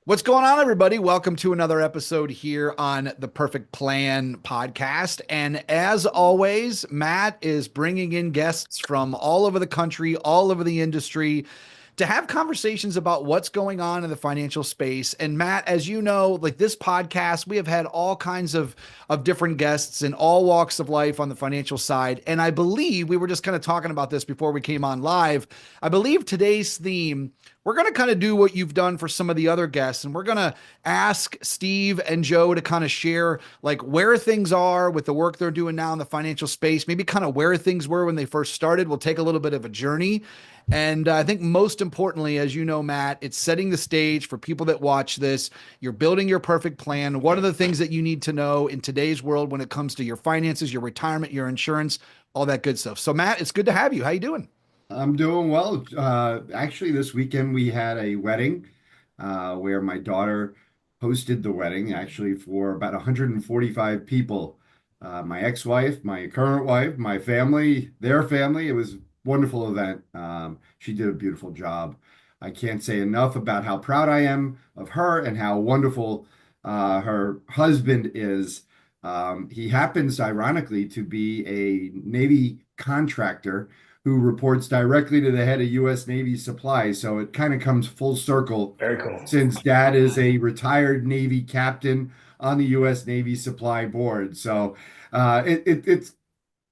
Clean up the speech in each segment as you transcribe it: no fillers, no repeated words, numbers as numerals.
What's going on, everybody? Welcome to another episode here on the Perfect Plan podcast. And as always, Matt is bringing in guests from all over the country, all over the industry to have conversations about what's going on in the financial space. And Matt, as you know, like this podcast, we have had all kinds of different guests in all walks of life on the financial side. And I believe we were just kind of talking about this before we came on live. I believe today's theme, we're going to kind of do what you've done for some of the other guests, and we're going to ask Steve and Joe to kind of share like where things are with the work they're doing now in the financial space, maybe kind of where things were when they first started. We'll take a little bit of a journey. And I think most importantly, as you know, Matt, it's setting the stage for people that watch this. You're building your perfect plan. What are the things that you need to know in today's world when it comes to your finances, your retirement, your insurance, all that good stuff. So Matt, it's good to have you. How you doing? I'm doing well. Actually, this weekend we had a wedding where my daughter hosted the wedding, actually, for about 145 people. My ex-wife, my current wife, my family, their family. It was a wonderful event. She did a beautiful job. I can't say enough about how proud I am of her and how wonderful her husband is. He happens, ironically, to be a Navy contractor who reports directly to the head of U.S. Navy Supply. So it kind of comes full circle Very cool. since dad is a retired Navy captain on the U.S. Navy Supply Board. So it's,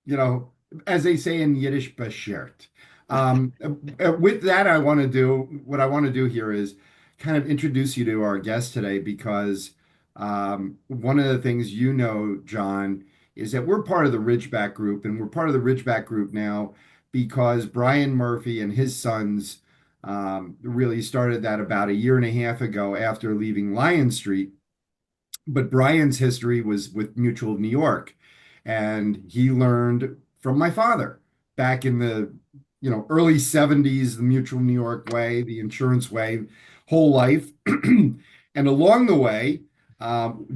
you know, as they say in Yiddish, beschert. With that, what I want to do here is kind of introduce you to our guest today because one of the things John, is that we're part of the Ridgeback Group, and we're part of the Ridgeback Group now because Brian Murphy and his sons really started that about a year and a half ago after leaving Lion Street. But Brian's history was with Mutual of New York, and he learned from my father back in the early 70s, the Mutual of New York way, the insurance way, whole life. And along the way,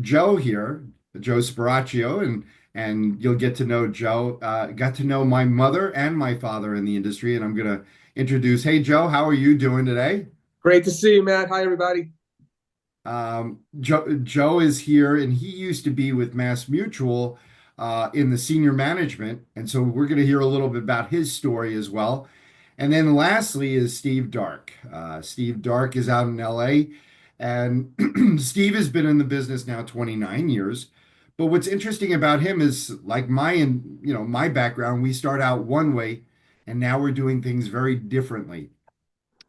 Joe here, Joe Sparacio, and you'll get to know Joe. Got to know my mother and my father in the industry, and I'm going to introduce. Hey, Joe, how are you doing today? Great to see you, Matt. Hi, everybody. Joe is here, and he used to be with Mass Mutual in the senior management, and so we're going to hear a little bit about his story as well. And then lastly is Steve Dark. Steve Dark is out in LA, and Steve has been in the business now 29 years. But what's interesting about him is like my background, we start out one way and now we're doing things very differently.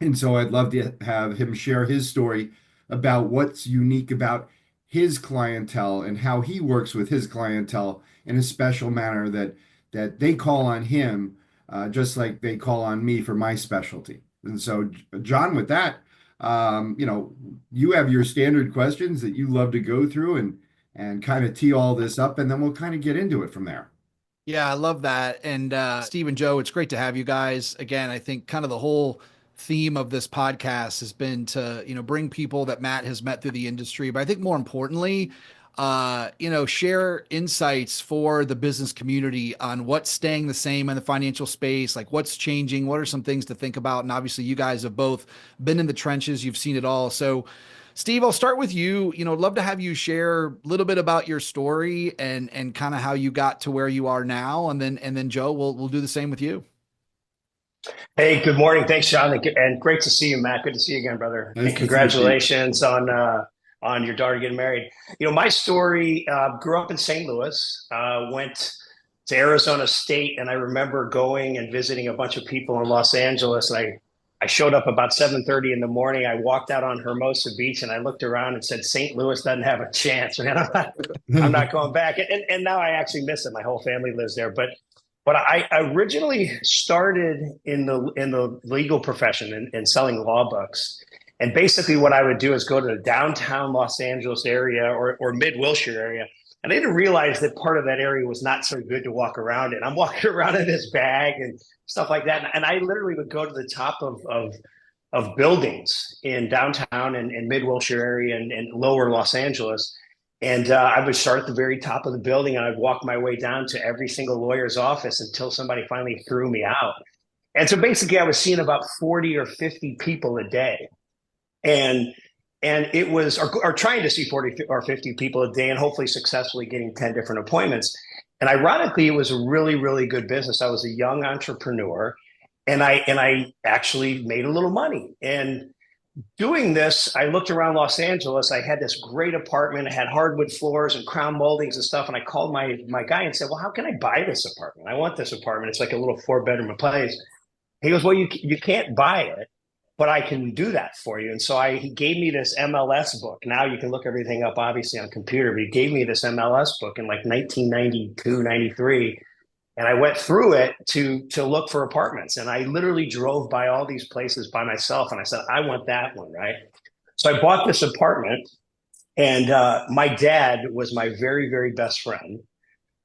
And so I'd love to have him share his story about what's unique about his clientele and how he works with his clientele in a special manner that they call on him just like they call on me for my specialty. And so, John, with that, you have your standard questions that you love to go through and kind of tee all this up, and then we'll kind of get into it from there. Yeah, I love that. And Steve and Joe, it's great to have you guys. Again, I think kind of the whole theme of this podcast has been to, bring people that Matt has met through the industry. But I think more importantly, share insights for the business community on what's staying the same in the financial space, like what's changing, what are some things to think about. And obviously you guys have both been in the trenches, you've seen it all. So Steve, I'll start with you. I'd love to have you share a little bit about your story and kind of how you got to where you are now. And then Joe, we'll do the same with you. Hey, good morning. Thanks, Sean, and great to see you, Matt. Good to see you again, brother. Nice And to see you, Steve. congratulations on your daughter getting married. My story grew up in St. Louis, went to Arizona State, and I remember going and visiting a bunch of people in Los Angeles. And I showed up about 7:30 in the morning. I walked out on Hermosa Beach, and I looked around and said, "St. Louis doesn't have a chance, man. I'm not going back." And now I actually miss it. My whole family lives there, but I originally started in the legal profession and selling law books. And basically what I would do is go to the downtown Los Angeles area or mid Wilshire area. And I didn't realize that part of that area was not so good to walk around in. I'm walking around in this bag and stuff like that. And I literally would go to the top of buildings in downtown and mid Wilshire area and lower Los Angeles. And I would start at the very top of the building and I'd walk my way down to every single lawyer's office until somebody finally threw me out. And so basically I was seeing about 40 or 50 people a day. And And it was, or trying to see 40 or 50 people a day and hopefully successfully getting 10 different appointments. And ironically, it was a really, really good business. I was a young entrepreneur, and I actually made a little money. And doing this, I looked around Los Angeles. I had this great apartment. I had hardwood floors and crown moldings and stuff. And I called my guy and said, "Well, how can I buy this apartment? I want this apartment. It's like a little 4-bedroom place." He goes, "Well, you can't buy it, but I can do that for you." And so he gave me this MLS book. Now you can look everything up, obviously, on a computer, but he gave me this MLS book in like 1992, 93. And I went through it to look for apartments. And I literally drove by all these places by myself. And I said, "I want that one, right?" So I bought this apartment. And my dad was my very, very best friend.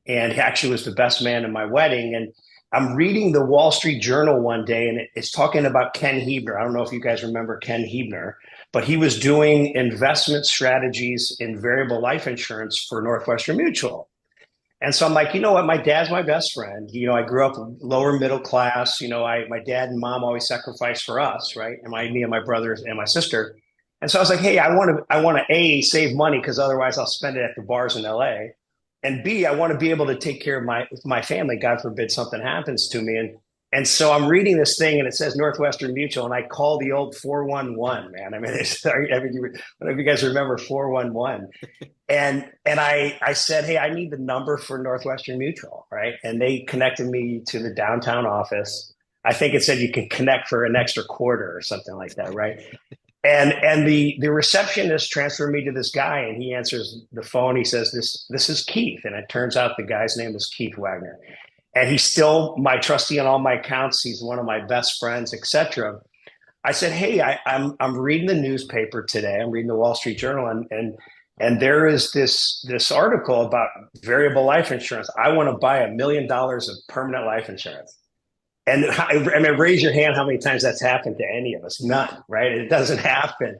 And he actually was the best man in my wedding. And I'm reading the Wall Street Journal one day, and it's talking about Ken Hebner. I don't know if you guys remember Ken Hebner, but he was doing investment strategies in variable life insurance for Northwestern Mutual. And so I'm like, you know what? My dad's my best friend. I grew up lower middle class. My dad and mom always sacrificed for us, right? And me and my brothers and my sister. And so I was like, hey, I want to A, save money because otherwise I'll spend it at the bars in LA. And B, I want to be able to take care of my family. God forbid something happens to me. And so I'm reading this thing and it says Northwestern Mutual, and I call the old 411, man. I mean, whatever you guys remember 411. And I said, hey, I need the number for Northwestern Mutual, right? And they connected me to the downtown office. I think it said you can connect for an extra quarter or something like that, right? And the receptionist transferred me to this guy, and he answers the phone. He says, this is Keith. And it turns out the guy's name is Keith Wagner. And he's still my trustee on all my accounts. He's one of my best friends, etc. I said, hey, I'm reading the newspaper today. I'm reading the Wall Street Journal, and there is this article about variable life insurance. I want to buy $1 million of permanent life insurance. And I mean, raise your hand how many times that's happened to any of us. None, right? It doesn't happen.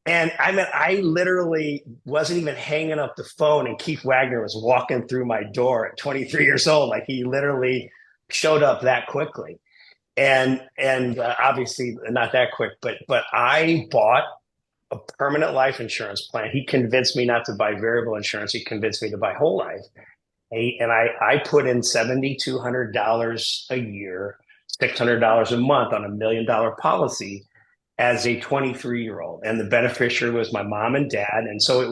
And I mean, I literally wasn't even hanging up the phone, and Keith Wagner was walking through my door at 23 years old. Like, he literally showed up that quickly. And obviously not that quick, but I bought a permanent life insurance plan. He convinced me not to buy variable insurance. He convinced me to buy whole life. And I put in $7,200 a year, $600 a month on $1 million policy as a 23-year-old. And the beneficiary was my mom and dad. And so it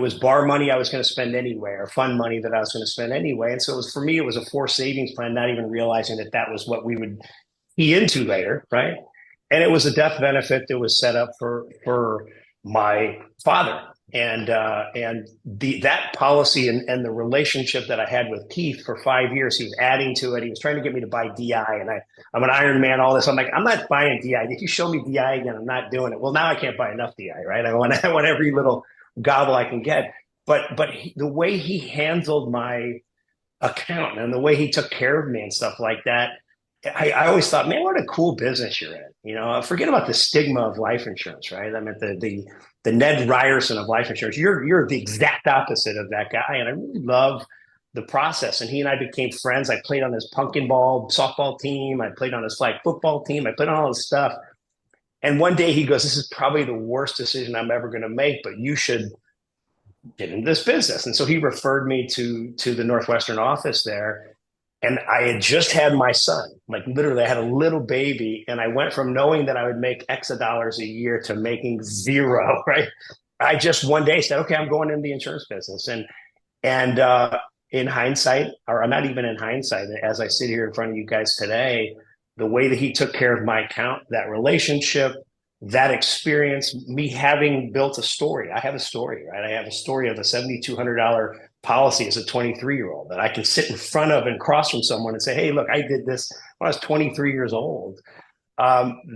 was bar money I was going to spend anyway, or fund money that I was going to spend anyway. And so for me, it was a forced savings plan, not even realizing that was what we would key into later, right? And it was a death benefit that was set up for my father. And that policy and the relationship that I had with Keith for 5 years, he was adding to it. He was trying to get me to buy DI, and I'm an Iron Man, all this. I'm like, I'm not buying DI. If you show me DI again, I'm not doing it. Well, now I can't buy enough DI, right? I want every little gobble I can get. But the way he handled my account and the way he took care of me and stuff like that, I always thought, man, what a cool business you're in. Forget about the stigma of life insurance, right? I mean, the Ned Ryerson of life insurance. You're the exact opposite of that guy, and I really love the process. And he and I became friends. I played on his pumpkin ball softball team. I played on his flag football team. I played on all this stuff. And one day he goes, "This is probably the worst decision I'm ever going to make, but you should get into this business." And so he referred me to the Northwestern office there. And I had just had my son, like literally I had a little baby, and I went from knowing that I would make X of dollars a year to making zero, right? I just one day said, okay, I'm going into the insurance business. And in hindsight, or not even in hindsight, as I sit here in front of you guys today, the way that he took care of my account, that relationship, that experience, me having built a story. I have a story, right? I have a story of a $7,200 policy as a 23-year-old that I can sit in front of and cross from someone and say, hey, look, I did this when I was 23 years old.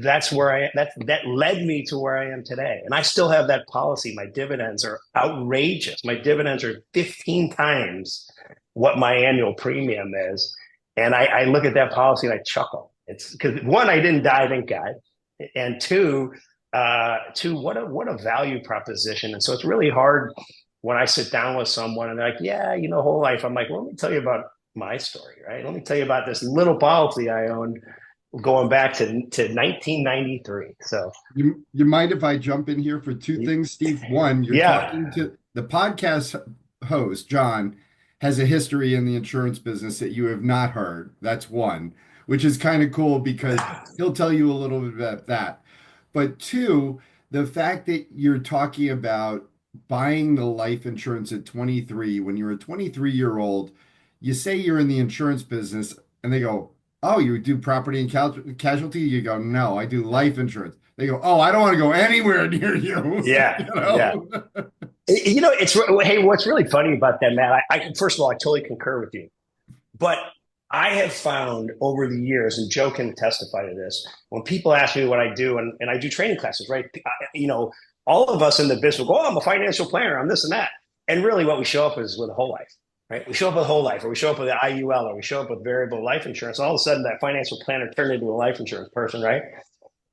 That's where that led me to where I am today. And I still have that policy. My dividends are outrageous. My dividends are 15 times what my annual premium is. And I look at that policy and I chuckle. It's because, one, I didn't die, thank God. And two, what a value proposition. And so it's really hard when I sit down with someone and they're like, yeah, whole life. I'm like, well, let me tell you about my story, right? Let me tell you about this little policy I owned going back to 1993. So You mind if I jump in here for two things, Steve? One, you're talking yeah, to the podcast host, John, has a history in the insurance business that you have not heard. That's one, which is kind of cool because he'll tell you a little bit about that. But two, the fact that you're talking about buying the life insurance at 23, when you're a 23-year-old, you say you're in the insurance business, and they go, "Oh, you do property and casualty?" You go, "No, I do life insurance." They go, "Oh, I don't want to go anywhere near you." yeah, You yeah. know? It's hey, what's really funny about that, Matt? I first of all, I totally concur with you. But I have found over the years, and Joe can testify to this, when people ask me what I do, and I do training classes, right? All of us in the business will go, "Oh, I'm a financial planner, I'm this and that." And really what we show up is with a whole life, right? We show up with a whole life, or we show up with an IUL, or we show up with variable life insurance. All of a sudden, that financial planner turned into a life insurance person, right?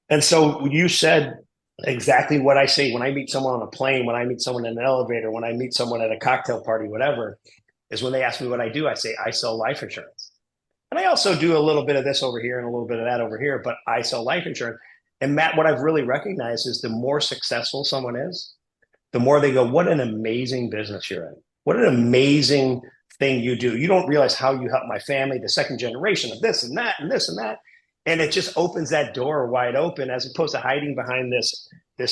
And so you said exactly what I say when I meet someone on a plane, when I meet someone in an elevator, when I meet someone at a cocktail party, whatever, is when they ask me what I do, I say, I sell life insurance. And I also do a little bit of this over here and a little bit of that over here, but I sell life insurance. And Matt, what I've really recognized is the more successful someone is, the more they go, what an amazing business you're in. What an amazing thing you do. You don't realize how you help my family, the second generation of this and that and this and that. And it just opens that door wide open as opposed to hiding behind this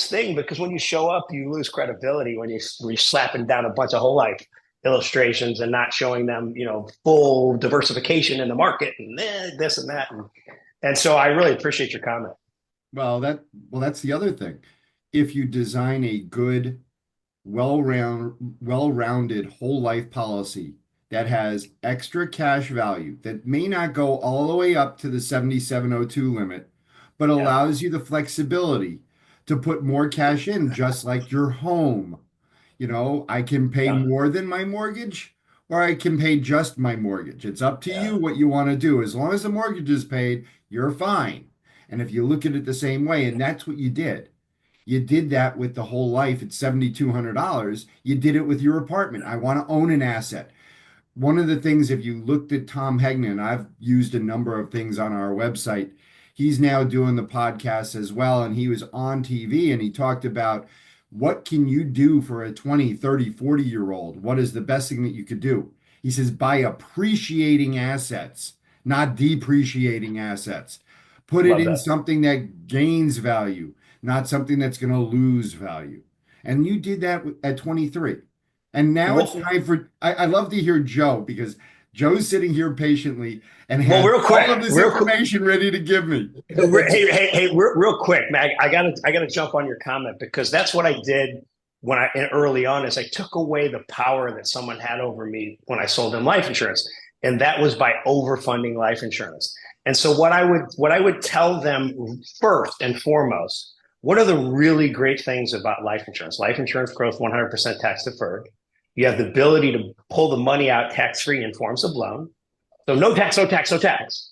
thing. Because when you show up, you lose credibility when you're slapping down a bunch of whole life illustrations and not showing them, full diversification in the market and this and that. And so I really appreciate your comment. That's the other thing. If you design a good, well-rounded whole life policy that has extra cash value that may not go all the way up to the 7702 limit, but Yeah. allows you the flexibility to put more cash in, just like your home. I can pay Yeah. more than my mortgage or I can pay just my mortgage. It's up to Yeah. you what you want to do. As long as the mortgage is paid, you're fine. And if you look at it the same way, and that's what you did. You did that with the whole life at $7,200. You did it with your apartment. I want to own an asset. One of the things, if you looked at Tom Hegnan, I've used a number of things on our website. He's now doing the podcast as well, and he was on TV and he talked about what can you do for a 20, 30, 40-year-old? What is the best thing that you could do? He says, by appreciating assets, not depreciating assets. Put it Love in that. something that gains value, not something that's going to lose value. And you did that at 23. And now it's Well, time for, I love to hear Joe because Joe's sitting here patiently and well, has real quick, all of this real quick. information ready to give me. Hey, real quick, Mag. I gotta jump on your comment because that's what I did when I early on. Is I took away the power that someone had over me when I sold them life insurance, and that was by overfunding life insurance. And so what I would tell them first and foremost, what are the really great things about life insurance? Life insurance growth 100% tax deferred. You have the ability to pull the money out tax free in forms of loan. So no tax, no tax, no tax.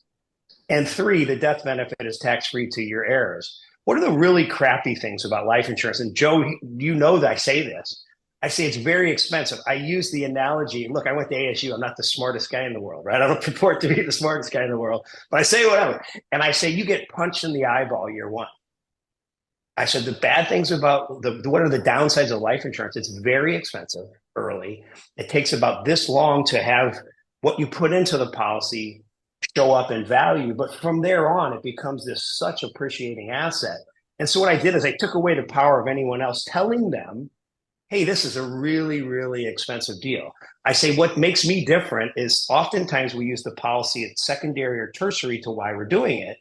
And three, the death benefit is tax free to your heirs. What are the really crappy things about life insurance? And Joe, you know that I say this. I say it's very expensive. I use the analogy. Look, I went to ASU. I'm not the smartest guy in the world, right? I don't purport to be the smartest guy in the world, but I say whatever. And I say you get punched in the eyeball year one. I said the bad things about what are the downsides of life insurance? It's very expensive early. It takes about this long to have what you put into the policy show up in value. But from there on, it becomes this such appreciating asset. And so what I did is I took away the power of anyone else telling them, hey, this is a really, really expensive deal. I say what makes me different is oftentimes we use the policy at secondary or tertiary to why we're doing it.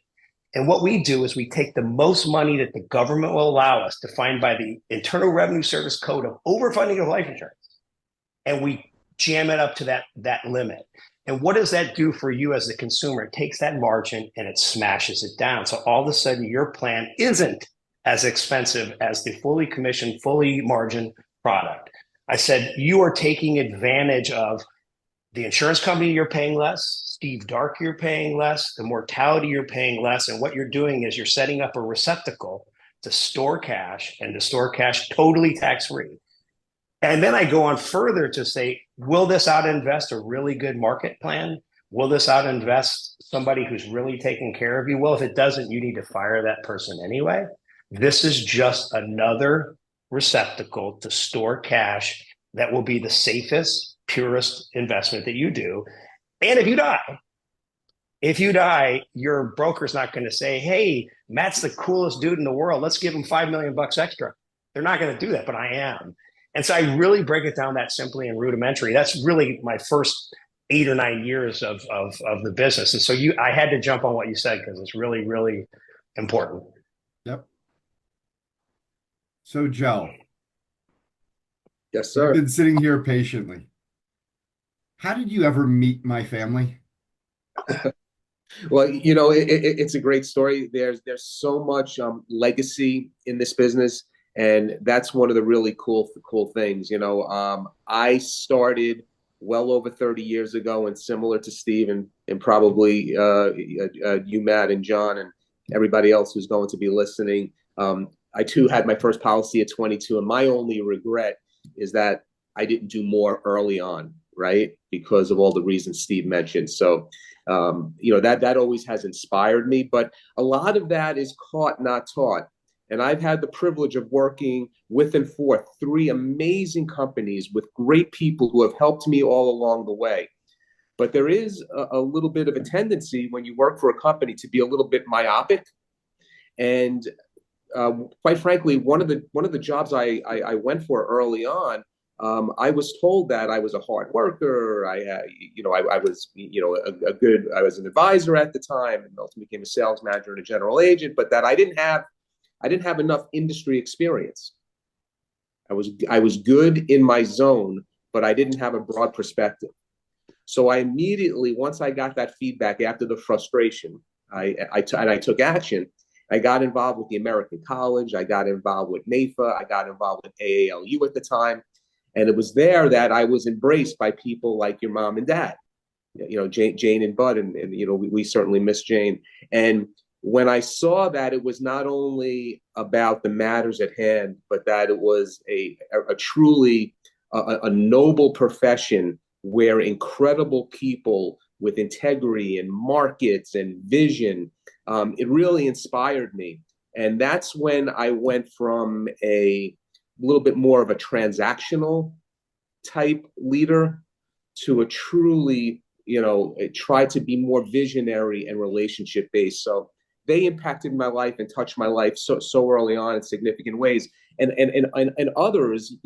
And what we do is we take the most money that the government will allow us, defined by the Internal Revenue Service code of overfunding of life insurance, and we jam it up to that limit. And what does that do for you as the consumer? It takes that margin and it smashes it down. So all of a sudden, your plan isn't as expensive as the fully commissioned, fully margined product. I said, you are taking advantage of the insurance company, you're paying less. Steve Dark, you're paying less. The mortality, you're paying less. And what you're doing is you're setting up a receptacle to store cash and to store cash totally tax free. And then I go on further to say, will this out invest a really good market plan? Will this out invest somebody who's really taking care of you? Well, if it doesn't, you need to fire that person anyway. This is just another receptacle to store cash that will be the safest, purest investment that you do. And if you die, your broker's not going to say, "Hey, Matt's the coolest dude in the world. Let's give him $5 million extra." They're not going to do that, but I am. And so I really break it down that simply and rudimentary. That's really my first 8 or 9 years of the business. And so I had to jump on what you said because it's really, really important. Yep. So, Joe. Yes, sir. I've been sitting here patiently. How did you ever meet my family? Well, it's a great story. There's so much legacy in this business, and that's one of the really cool things. I started well over 30 years ago, and similar to Steve and probably you, Matt, and John, and everybody else who's going to be listening. I too had my first policy at 22, and my only regret is that I didn't do more early on, right? Because of all the reasons Steve mentioned. So, that always has inspired me, but a lot of that is caught, not taught. And I've had the privilege of working with and for 3 amazing companies with great people who have helped me all along the way. But there is a little bit of a tendency when you work for a company to be a little bit myopic. And quite frankly, one of the jobs I went for early on, I was told that I was a hard worker. I was I was an advisor at the time, and ultimately became a sales manager and a general agent. But that I didn't have enough industry experience. I was good in my zone, but I didn't have a broad perspective. So I immediately, once I got that feedback after the frustration, I took action. I got involved with the American College. I got involved with NAFA. I got involved with AALU at the time. And it was there that I was embraced by people like your mom and dad, Jane and Bud. And we certainly miss Jane. And when I saw that it was not only about the matters at hand, but that it was a truly a noble profession where incredible people with integrity and markets and vision, it really inspired me. And that's when I went from a little bit more of a transactional type leader to a truly, try to be more visionary and relationship based. So they impacted my life and touched my life so early on in significant ways. And others,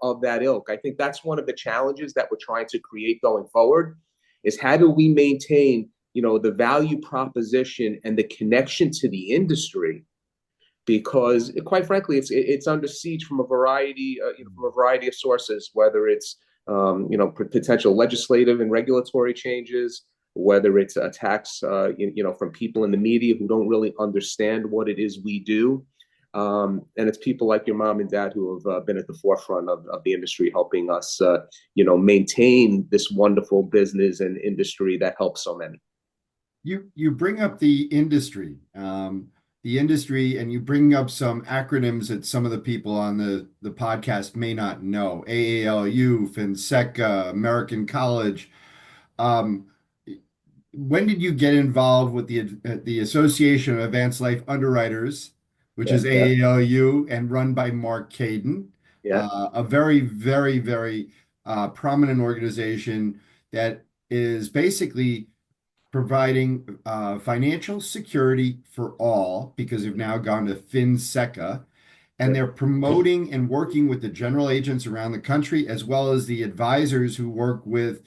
of that ilk. I think that's one of the challenges that we're trying to create going forward is how do we maintain, the value proposition and the connection to the industry, because quite frankly, it's under siege from a variety of sources, whether it's potential legislative and regulatory changes, whether it's attacks from people in the media who don't really understand what it is we do. And it's people like your mom and dad who have been at the forefront of the industry, helping us, maintain this wonderful business and industry that helps so many. You bring up the industry, and you bring up some acronyms that some of the people on the podcast may not know: AALU, FinSecca, American College. When did you get involved with the Association of Advanced Life Underwriters, which is AALU and run by Mark Caden? Yeah. A very, very, very prominent organization that is basically providing financial security for all, because they've now gone to FinSecca, and they're promoting and working with the general agents around the country, as well as the advisors who work with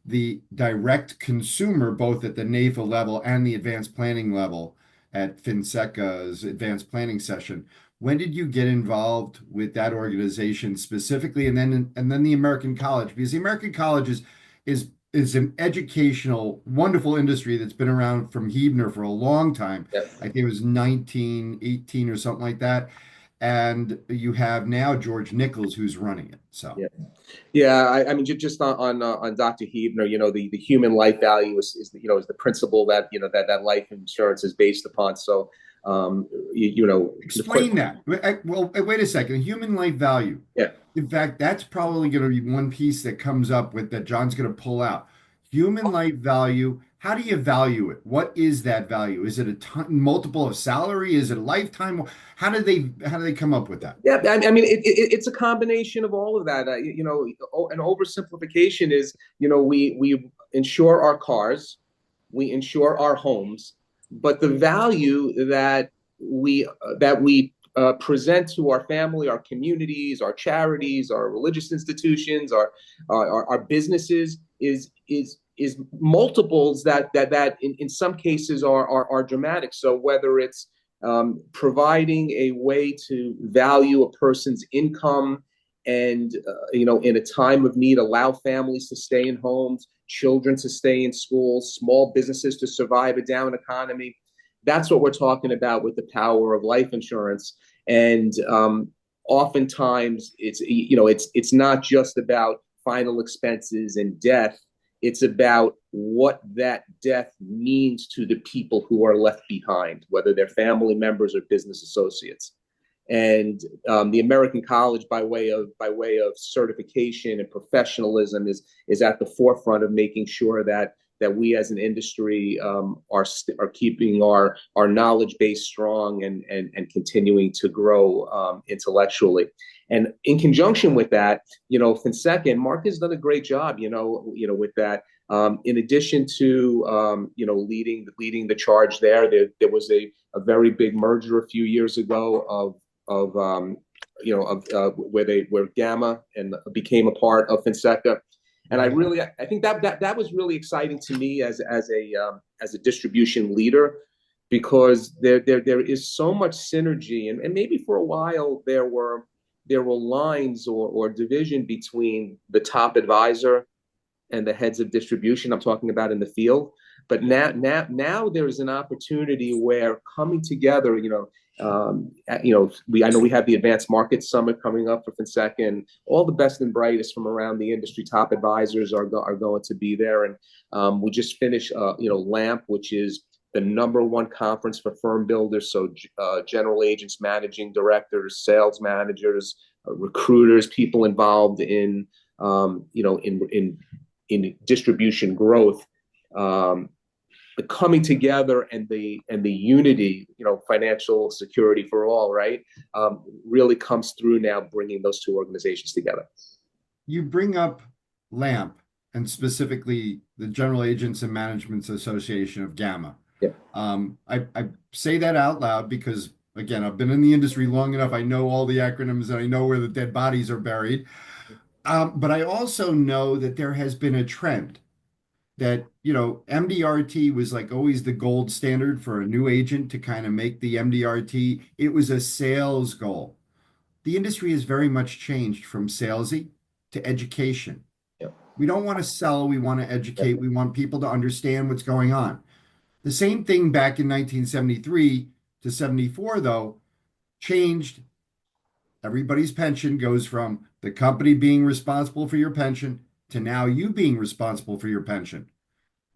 the direct consumer, both at the NAFA level and the advanced planning level at FinSecca's advanced planning session. When did you get involved with that organization specifically, and then the American College? Because the American College is an educational, wonderful industry that's been around from Huebner for a long time. Yep. I think it was 1918 or something like that. And you have now George Nichols who's running it. So I mean, just on Dr. Huebner, the human life value is the principle that that life insurance is based upon. So explain that. Well, wait a second. Human life value. Yeah. In fact, that's probably going to be one piece that comes up with that John's going to pull out. Human life value. How do you value it? What is that value? Is it a ton, multiple of salary? Is it a lifetime? How do they come up with that? Yeah, I mean, it's a combination of all of that. An oversimplification is, we insure our cars, we insure our homes, but the value that we present to our family, our communities, our charities, our religious institutions, our businesses is multiples that in some cases are dramatic. So whether it's providing a way to value a person's income and in a time of need allow families to stay in homes, children to stay in schools, small businesses to survive a down economy. That's what we're talking about with the power of life insurance. And oftentimes it's not just about final expenses and death. It's about what that death means to the people who are left behind, whether they're family members or business associates. And the American College, by way of certification and professionalism, is at the forefront of making sure that we as an industry are keeping our knowledge base strong and continuing to grow intellectually. And in conjunction with that, Fonseca and Mark has done a great job, with that. In addition to leading the charge there was a very big merger a few years ago where Gamma and became a part of Fonseca. And I think that was really exciting to me as a distribution leader, because there is so much synergy, and maybe for a while there were lines or division between the top advisor and the heads of distribution. I'm talking about in the field. But now there is an opportunity where coming together, I know we have the Advanced Market Summit coming up for Fonseca, and all the best and brightest from around the industry, top advisors are going to be there. And we just finished, LAMP, which is the #1 conference for firm builders. So general agents, managing directors, sales managers, recruiters, people involved in distribution growth. The coming together and the unity, financial security for all, right, really comes through now, bringing those two organizations together. You bring up LAMP, and specifically the General Agents and Managements Association of Gamma. Yeah. I say that out loud because, again, I've been in the industry long enough. I know all the acronyms and I know where the dead bodies are buried. But I also know that there has been a trend that, MDRT was like always the gold standard for a new agent to kind of make the MDRT. It was a sales goal. The industry has very much changed from salesy to education. Yep. We don't want to sell, we want to educate. Yep. We want people to understand what's going on. The same thing back in 1973 to 74, though, changed. Everybody's pension goes from the company being responsible for your pension to now you being responsible for your pension.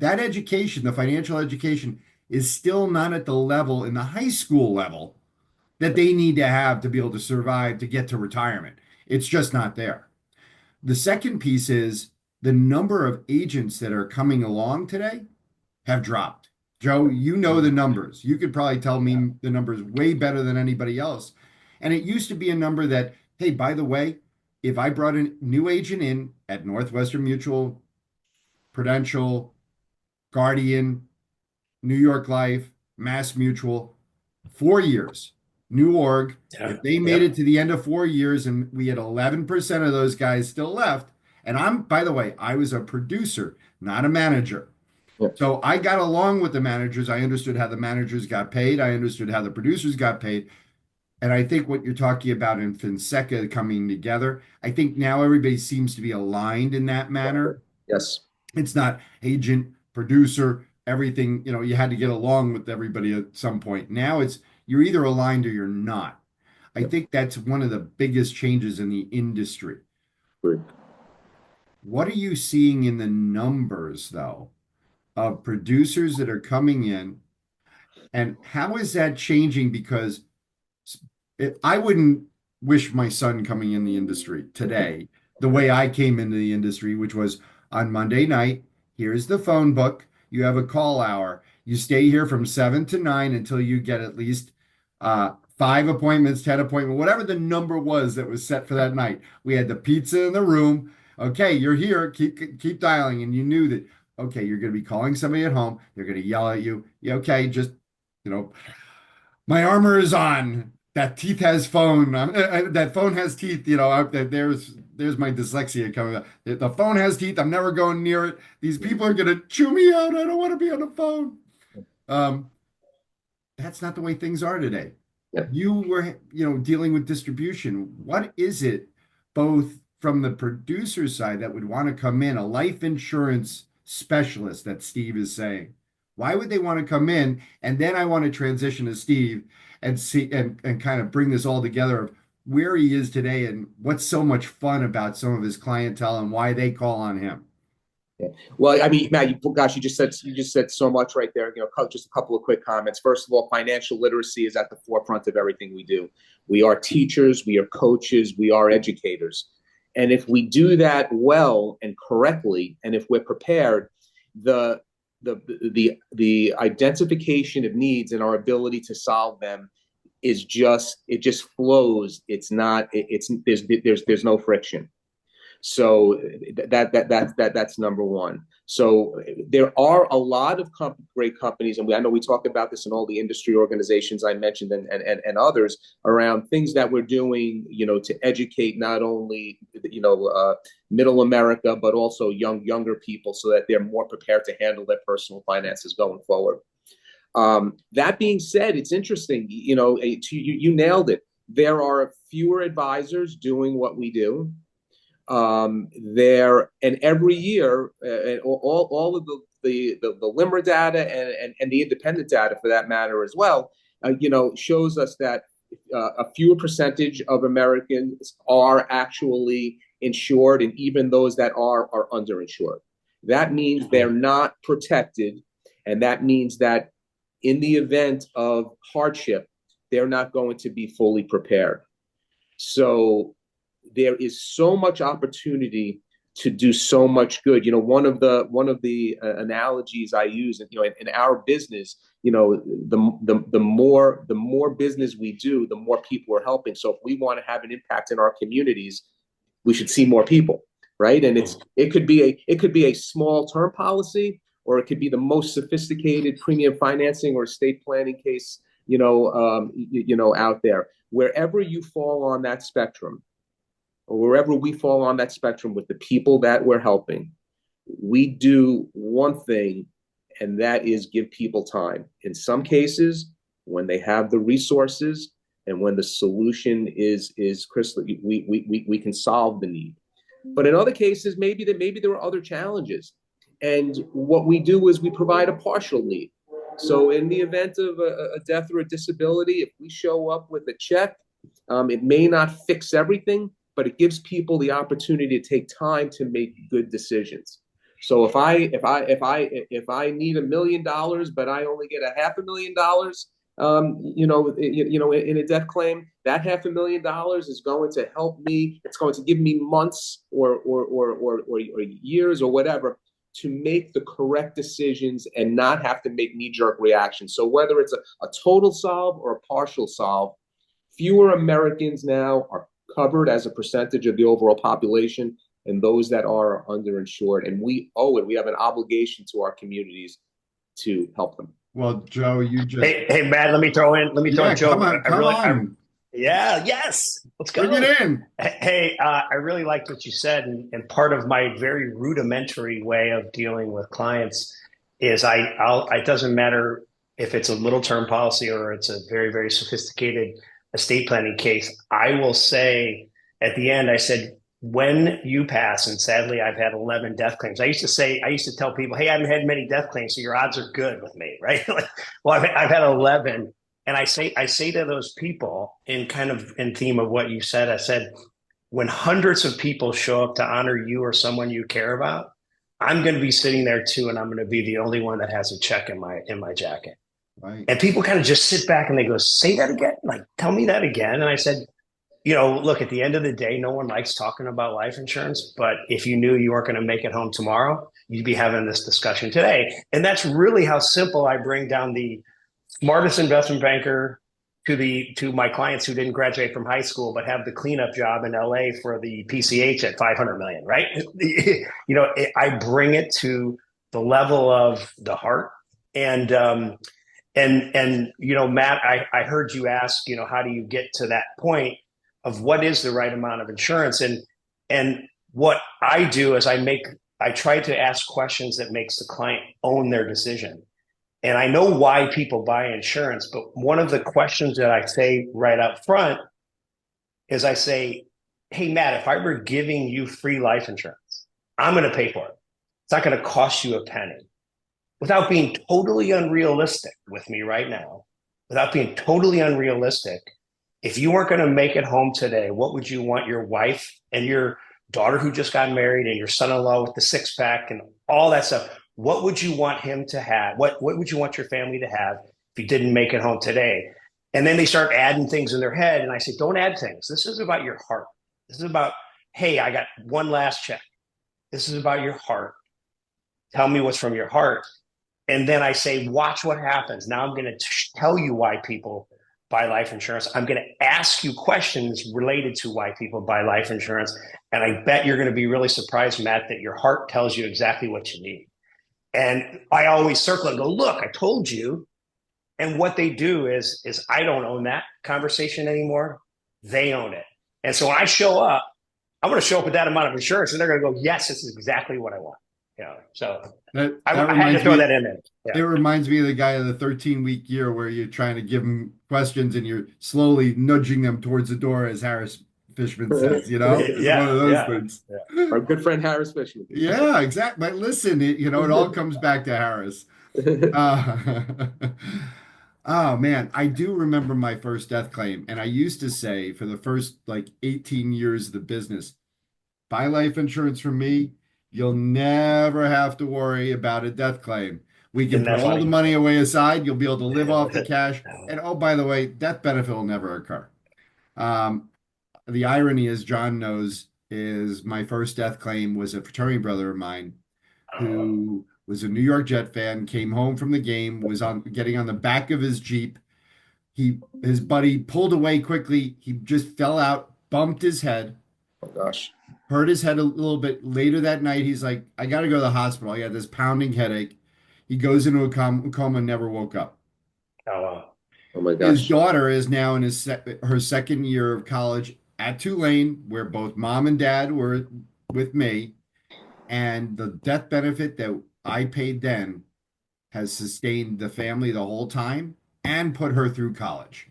That education, the financial education, is still not at the level, in the high school level, that they need to have to be able to survive to get to retirement. It's just not there. The second piece is the number of agents that are coming along today have dropped. Joe, you know the numbers. You could probably tell me the numbers way better than anybody else. And it used to be a number that, hey, by the way, if I brought a new agent in at Northwestern Mutual, Prudential, Guardian, New York Life, Mass Mutual, 4 years, new org, if they made it to the end of 4 years and we had 11% of those guys still left, and by the way, I was a producer, not a manager. Yep. So I got along with the managers. I understood how the managers got paid. I understood how the producers got paid. And I think what you're talking about in Fonseca coming together, I think now everybody seems to be aligned in that manner. Yes. It's not agent, producer, everything, you had to get along with everybody at some point. Now you're either aligned or you're not. I think that's one of the biggest changes in the industry. Good. What are you seeing in the numbers, though, of producers that are coming in? And how is that changing? Because I wouldn't wish my son coming in the industry today the way I came into the industry, which was on Monday night. Here's the phone book. You have a call hour. You stay here from 7 to 9 until you get at least 5 appointments, 10 appointments, whatever the number was that was set for that night. We had the pizza in the room. Okay, you're here. Keep dialing. And you knew that, okay, you're going to be calling somebody at home. They're going to yell at you. Yeah, okay, just, you know, my armor is on. That teeth has phone. That phone has teeth. There's my dyslexia coming up. The phone has teeth. I'm never going near it. These people are gonna chew me out. I don't want to be on the phone. Um, that's not the way things are today. Yep. You were, dealing with distribution. What is it, both from the producer side that would want to come in, a life insurance specialist that Steve is saying? Why would they want to come in? And then I want to transition to Steve and see and kind of bring this all together of where he is today and what's so much fun about some of his clientele and why they call on him. Yeah. Well, I mean, Matt, you just said so much right there. Just a couple of quick comments. First of all, financial literacy is at the forefront of everything we do. We are teachers, we are coaches, we are educators. And if we do that well and correctly, and if we're prepared, the identification of needs and our ability to solve them is just flows. It's not, there's no friction. So that's number one. So there are a lot of great companies, and I know we talk about this in all the industry organizations I mentioned and others around things that we're doing, to educate not only middle America but also younger people so that they're more prepared to handle their personal finances going forward. That being said, it's interesting. You nailed it. There are fewer advisors doing what we do. And every year, all of the LIMRA data and the independent data for that matter as well, shows us that a fewer percentage of Americans are actually insured, and even those that are underinsured. That means they're not protected, and that means that in the event of hardship, they're not going to be fully prepared. So there is so much opportunity to do so much good. One of the analogies I use, in our business, the more business we do, the more people we're helping. So if we want to have an impact in our communities, we should see more people, right? And it could be a small term policy, or it could be the most sophisticated premium financing or estate planning case, out there. Wherever you fall on that spectrum, or wherever we fall on that spectrum with the people that we're helping, we do one thing, and that is give people time. In some cases, when they have the resources and when the solution is crystal, we can solve the need. But in other cases, maybe there are other challenges. And what we do is we provide a partial need. So in the event of a death or a disability, if we show up with a check, it may not fix everything, but it gives people the opportunity to take time to make good decisions. So if I need $1 million, but I only get $500,000, in a death claim, that $500,000 is going to help me. It's going to give me months or years or whatever to make the correct decisions and not have to make knee-jerk reactions. So whether it's a total solve or a partial solve, fewer Americans now are covered as a percentage of the overall population, and those that are underinsured. And we owe it. We have an obligation to our communities to help them. Well, Joe, you just hey, Matt. Let me throw in Joe. Come on. Yes. Let's go. Bring it in. Hey, I really liked what you said, and part of my very rudimentary way of dealing with clients is it doesn't matter if it's a little term policy or it's a very, very sophisticated estate planning case. I will say at the end, I said, when you pass, and sadly I've had 11 death claims. I used to tell people, hey, I haven't had many death claims, so your odds are good with me, right? Well, I've had 11. And I say to those people, in theme of what you said, I said, when hundreds of people show up to honor you or someone you care about, I'm going to be sitting there too, and I'm going to be the only one that has a check in my jacket. Right. And people kind of just sit back and they go, say that again? Like, tell me that again. And I said, Look, at the end of the day, no one likes talking about life insurance, but if you knew you weren't going to make it home tomorrow, you'd be having this discussion today. And that's really how simple I bring down the smartest investment banker to my clients who didn't graduate from high school but have the cleanup job in LA for the PCH at 500 million, right? I bring it to the level of the heart. And Matt, I heard you ask, how do you get to that point of what is the right amount of insurance? And what I do is I try to ask questions that makes the client own their decision. And I know why people buy insurance, but one of the questions that I say right up front is I say, hey, Matt, if I were giving you free life insurance, I'm going to pay for it. It's not going to cost you a penny. Without being totally unrealistic with me right now, without being totally unrealistic, if you weren't going to make it home today, what would you want your wife and your daughter who just got married and your son-in-law with the six-pack and all that stuff, what would you want him to have? What would you want your family to have if you didn't make it home today? And then they start adding things in their head. And I say, don't add things. This is about your heart. This is about, hey, I got one last check. This is about your heart. Tell me what's from your heart. And then I say, watch what happens. Now I'm going to tell you why people buy life insurance. I'm going to ask you questions related to why people buy life insurance. And I bet you're going to be really surprised, Matt, that your heart tells you exactly what you need. And I always circle and go, look, I told you. And what they do is I don't own that conversation anymore. They own it. And so when I show up, I'm going to show up with that amount of insurance and they're going to go, yes, this is exactly what I want. So I had to throw that in there. Yeah. It reminds me of the guy of the 13-week year where you're trying to give them questions and you're slowly nudging them towards the door, as Harris Fishman says, It's one of those things. Yeah. Our good friend Harris Fishman. Yeah, exactly. But listen, it all comes back to Harris. Oh man, I do remember my first death claim. And I used to say for the first like 18 years of the business, buy life insurance from me. You'll never have to worry about a death claim. We can put all the money away aside. You'll be able to live off the cash. And oh, by the way, death benefit will never occur. The irony, as John knows, is my first death claim was a fraternity brother of mine who was a New York Jet fan, came home from the game, was getting on the back of his Jeep. His buddy pulled away quickly. He just fell out, bumped his head. Oh gosh. Hurt his head a little bit later that night. He's like, I got to go to the hospital. I got this pounding headache. He goes into a coma and never woke up. Oh, wow. Oh my gosh. His daughter is now in her second year of college at Tulane, where both mom and dad were with me. And the death benefit that I paid then has sustained the family the whole time and put her through college.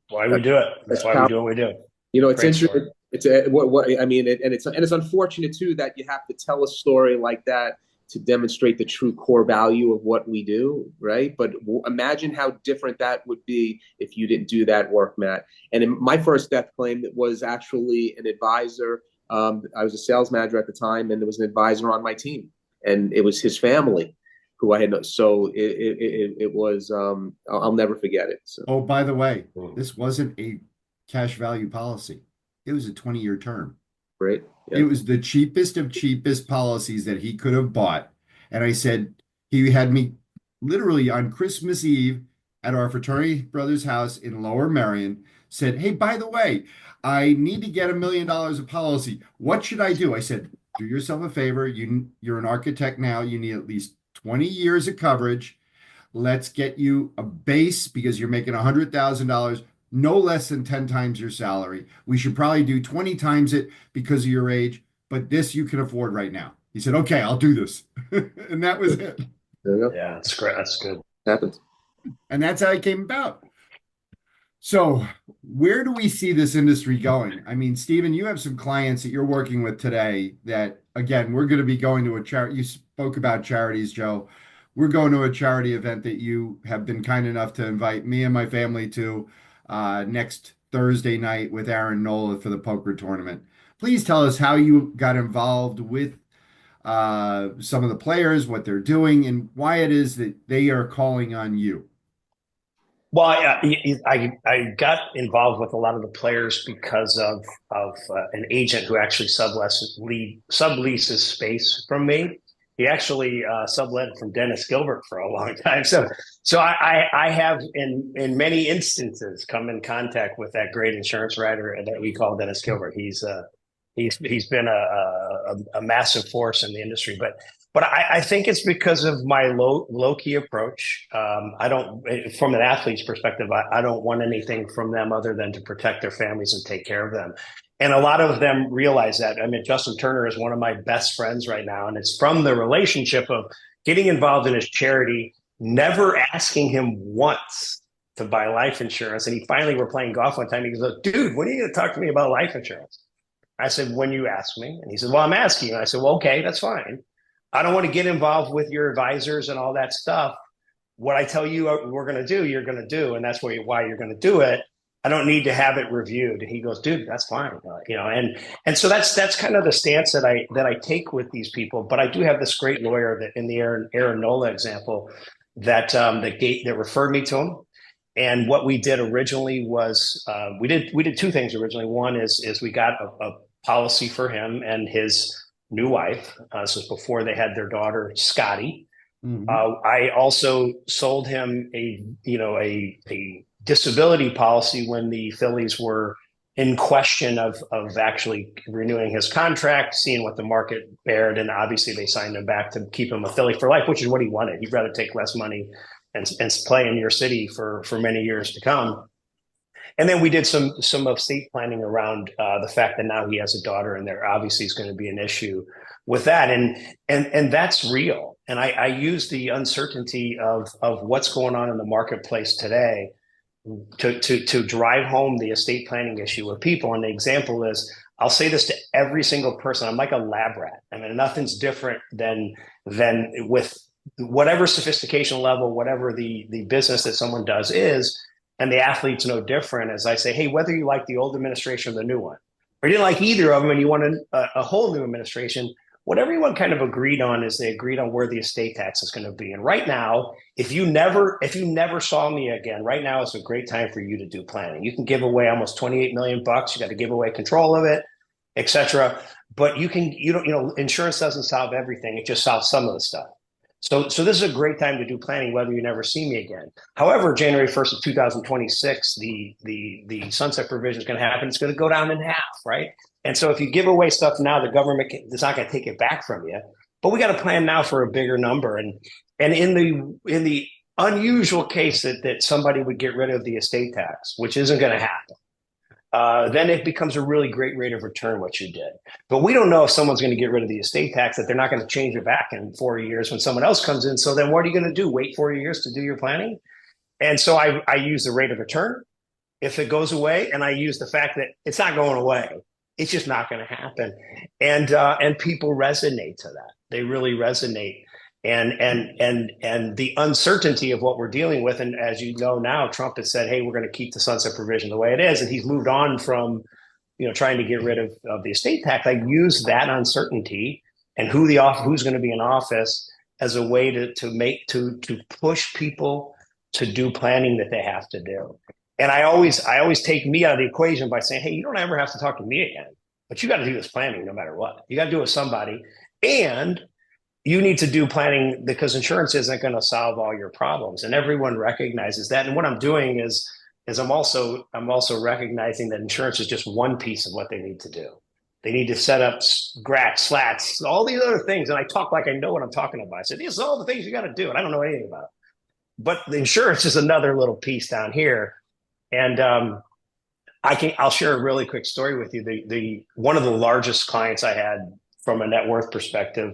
Why we do it. That's why we do what we do. It's interesting. It's it's unfortunate too that you have to tell a story like that to demonstrate the true core value of what we do, right? But imagine how different that would be if you didn't do that work, Matt. And in my first death claim, it was actually an advisor. I was a sales manager at the time, and there was an advisor on my team, and it was his family who I had known. So it was I'll never forget it. So. Oh, by the way, this wasn't a cash value policy. It was a 20-year term. Right. Yeah. It was the cheapest of cheapest policies that he could have bought. And I said, he had me literally on Christmas Eve at our fraternity brother's house in Lower Merion, said, hey, by the way, I need to get $1 million of policy. What should I do? I said, do yourself a favor. You're an architect now. You need at least 20 years of coverage. Let's get you a base because you're making $100,000. No less than 10 times your salary. We should probably do 20 times it because of your age, but this you can afford right now. He said, okay, I'll do this. And that was it. There you go. Yeah, that's great. That's good. Happens. And that's how it came about. So where do we see this industry going? I mean, Stephen, you have some clients that you're working with today that, again, we're going to be going to a charity. You spoke about charities, Joe. We're going to a charity event that you have been kind enough to invite me and my family to next Thursday night with Aaron Nola for the poker tournament. Please tell us how you got involved with some of the players, what they're doing, and why it is that they are calling on you. Well, I got involved with a lot of the players because of an agent who actually subleases space from me. He actually sublet from Dennis Gilbert for a long time. So I have in many instances come in contact with that great insurance writer that we call Dennis Gilbert. He's been a massive force in the industry, but I think it's because of my low key approach. I don't, from an athlete's perspective, I don't want anything from them other than to protect their families and take care of them. And a lot of them realize that. I mean, Justin Turner is one of my best friends right now, and it's from the relationship of getting involved in his charity, never asking him once to buy life insurance. And he finally, we're playing golf one time. He goes, "Dude, when are you going to talk to me about life insurance?" I said, "When you ask me." And he said, "Well, I'm asking you." And I said, "Well, okay, that's fine. I don't want to get involved with your advisors and all that stuff. What I tell you we're going to do, you're going to do, and that's why you're going to do it. I don't need to have it reviewed." And he goes, "Dude, that's fine." And so that's kind of the stance that I take with these people. But I do have this great lawyer that in the Aaron Nola example that referred me to him. And what we did originally was we did two things originally. One is we got a policy for him and his new wife. This was before they had their daughter, Scotty. Mm-hmm. I also sold him a disability policy when the Phillies were in question of actually renewing his contract, seeing what the market bared, and obviously they signed him back to keep him a Philly for life, which is what he wanted. He'd rather take less money and play in your city for many years to come. And then we did some estate planning around the fact that now he has a daughter, and there obviously is going to be an issue with that, and that's real. And I use the uncertainty of what's going on in the marketplace today to drive home the estate planning issue with people. And the example is, I'll say this to every single person: I'm like a lab rat. I mean, nothing's different than with whatever sophistication level, whatever the business that someone does is. And the athlete's no different. As I say, hey, whether you like the old administration or the new one, or you didn't like either of them and you want a whole new administration, what everyone kind of agreed on is they agreed on where the estate tax is going to be. And right now, if you never saw me again, right now is a great time for you to do planning. You can give away almost 28 million bucks. You got to give away control of it, etc. But insurance doesn't solve everything. It just solves some of the stuff. So this is a great time to do planning, whether you never see me again. However, January 1st of 2026, the sunset provision is going to happen. It's going to go down in half, right? And so if you give away stuff now, the government is not going to take it back from you. But we got to plan now for a bigger number. And in the unusual case that somebody would get rid of the estate tax, which isn't going to happen, then it becomes a really great rate of return what you did. But we don't know if someone's going to get rid of the estate tax, that they're not going to change it back in 4 years when someone else comes in. So then what are you going to do? Wait 4 years to do your planning? And so I use the rate of return if it goes away, and I use the fact that it's not going away. It's just not going to happen. And people resonate to that. They really resonate. And the uncertainty of what we're dealing with. And as you know now, Trump has said, hey, we're going to keep the sunset provision the way it is. And he's moved on from, trying to get rid of the estate tax. I use that uncertainty and who's going to be in office as a way to push people to do planning that they have to do. And I always take me out of the equation by saying, hey, you don't ever have to talk to me again, but you got to do this planning no matter what. You got to do it with somebody. And you need to do planning because insurance isn't going to solve all your problems, and everyone recognizes that. And what I'm doing is I'm also recognizing that insurance is just one piece of what they need to do. They need to set up grats, slats, all these other things. And I talk like I know what I'm talking about. I said, these are all the things you got to do, and I don't know anything about it. But the insurance is another little piece down here. And I'll share a really quick story with you. The one of the largest clients I had from a net worth perspective.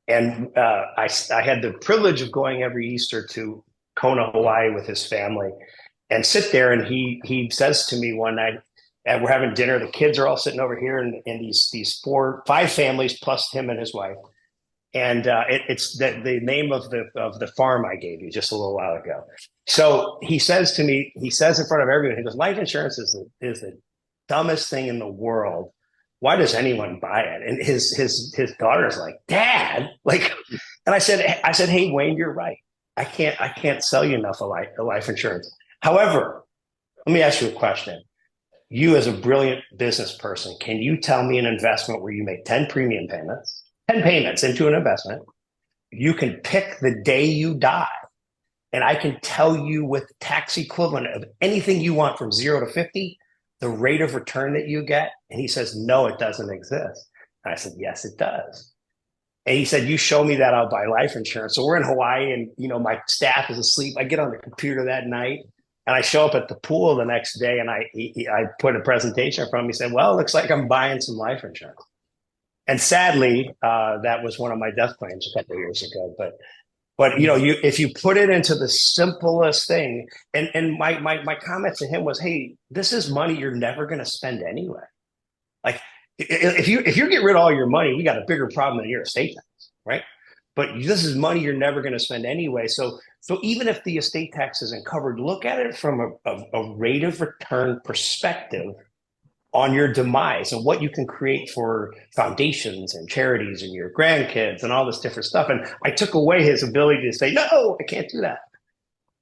And I had the privilege of going every Easter to Kona, Hawaii with his family and sit there. And he says to me one night, and we're having dinner, the kids are all sitting over here, and these 5 families plus him and his wife. And it's the name of the farm I gave you just a little while ago. So he says to me, in front of everyone, he goes, life insurance is the dumbest thing in the world. Why does anyone buy it? And his daughter's like, Dad, and I said, hey, Wayne, you're right. I can't sell you enough of life insurance. However, let me ask you a question. You, as a brilliant business person, can you tell me an investment where you make 10 premium payments, 10 payments into an investment? You can pick the day you die, and I can tell you with tax equivalent of anything you want from 0 to 50, the rate of return that you get. And he says, no, it doesn't exist. And I said, yes, it does. And he said, you show me that, I'll buy life insurance. So we're in Hawaii and, my staff is asleep. I get on the computer that night and I show up at the pool the next day and I put a presentation in front of him. He said, well, it looks like I'm buying some life insurance. And sadly, that was one of my death claims a couple of years ago. But if you put it into the simplest thing, and my comment to him was, hey, this is money you're never going to spend anyway. Like if you get rid of all your money, we got a bigger problem than your estate tax, right? But this is money you're never going to spend anyway. So even if the estate tax isn't covered, look at it from a rate of return perspective on your demise and what you can create for foundations and charities and your grandkids and all this different stuff. And I took away his ability to say, no, I can't do that.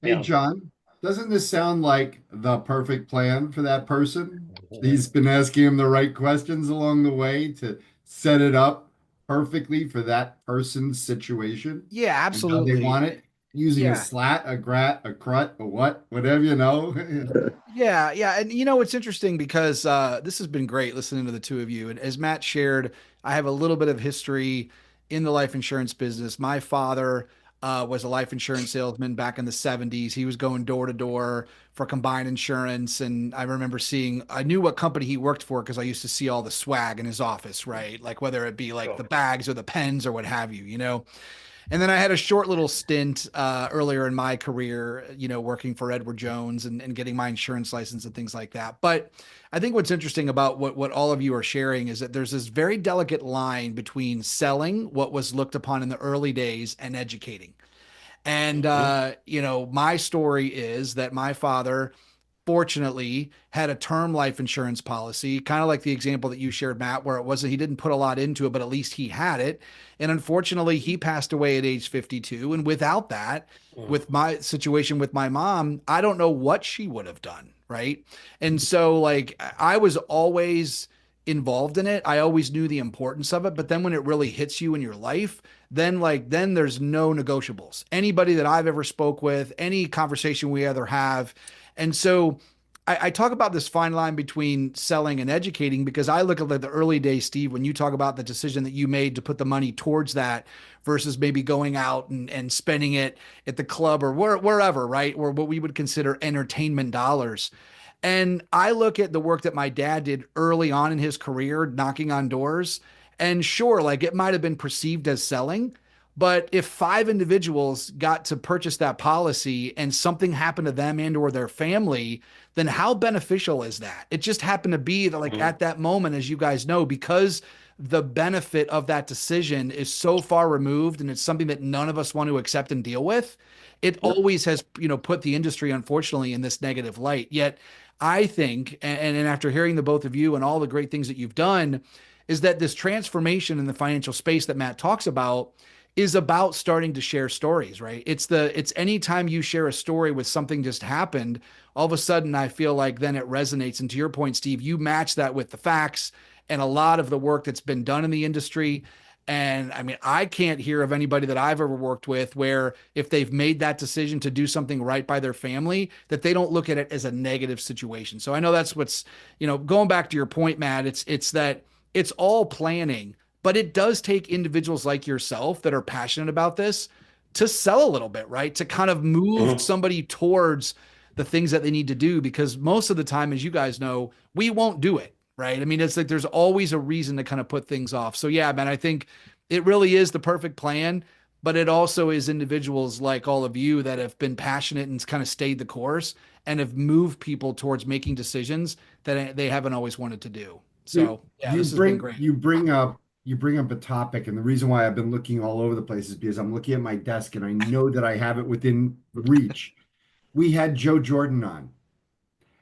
Hey, John, doesn't this sound like the perfect plan for that person? He's been asking him the right questions along the way to set it up perfectly for that person's situation. Yeah, And how absolutely. they want it, using a slat, a grat, a crut, a whatever, Yeah, yeah. And it's interesting because this has been great listening to the two of you. And as Matt shared, I have a little bit of history in the life insurance business. My father was a life insurance salesman back in the 70s. He was going door to door for combined insurance. And I remember I knew what company he worked for because I used to see all the swag in his office, right? Like whether it be like the bags or the pens or what have you. And then I had a short little stint earlier in my career, working for Edward Jones and getting my insurance license and things like that. But I think what's interesting about what all of you are sharing is that there's this very delicate line between selling what was looked upon in the early days and educating. And, my story is that my father fortunately had a term life insurance policy, kind of like the example that you shared, Matt, where he didn't put a lot into it, but at least he had it. And unfortunately, he passed away at age 52. And without that, with my situation with my mom, I don't know what she would have done. Right. And so, like, I was always involved in it. I always knew the importance of it. But then when it really hits you in your life, then there's no negotiables. Anybody that I've ever spoke with, any conversation we ever have. And so I talk about this fine line between selling and educating because I look at the early days, Steve, when you talk about the decision that you made to put the money towards that versus maybe going out and spending it at the club or wherever, right? Or what we would consider entertainment dollars. And I look at the work that my dad did early on in his career, knocking on doors. And sure, like it might have been perceived as selling, but if 5 individuals got to purchase that policy and something happened to them and or their family, then how beneficial is that? It just happened to be that like at that moment, as you guys know, because the benefit of that decision is so far removed and it's something that none of us want to accept and deal with. It always has, put the industry, unfortunately, in this negative light. Yet I think, and after hearing the both of you and all the great things that you've done, is that this transformation in the financial space that Matt talks about is about starting to share stories, right? It's anytime you share a story with something just happened, all of a sudden I feel like then it resonates. And to your point, Steve, you match that with the facts and a lot of the work that's been done in the industry. And I mean, I can't hear of anybody that I've ever worked with where if they've made that decision to do something right by their family, that they don't look at it as a negative situation. So I know that's what's, going back to your point, Matt, it's that it's all planning, but it does take individuals like yourself that are passionate about this to sell a little bit, right? To kind of move somebody towards the things that they need to do, because most of the time, as you guys know, we won't do it, right? I mean, it's like there's always a reason to kind of put things off. So yeah, man, I think it really is the perfect plan, but it also is individuals like all of you that have been passionate and kind of stayed the course and have moved people towards making decisions that they haven't always wanted to do. So yeah, this has been great. You bring up a topic, and the reason why I've been looking all over the place is because I'm looking at my desk and I know that I have it within reach. We had Joe Jordan on,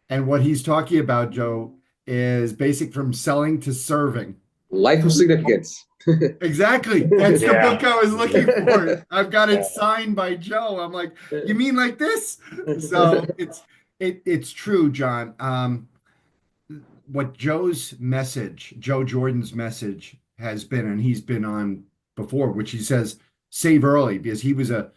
and what he's talking about, Joe, is basic from selling to serving. Life of significance. Exactly. That's the book I was looking for. I've got it signed by Joe. I'm like, you mean like this? So It's true, John. What Joe Jordan's message has been, and he's been on before, which he says save early because he was a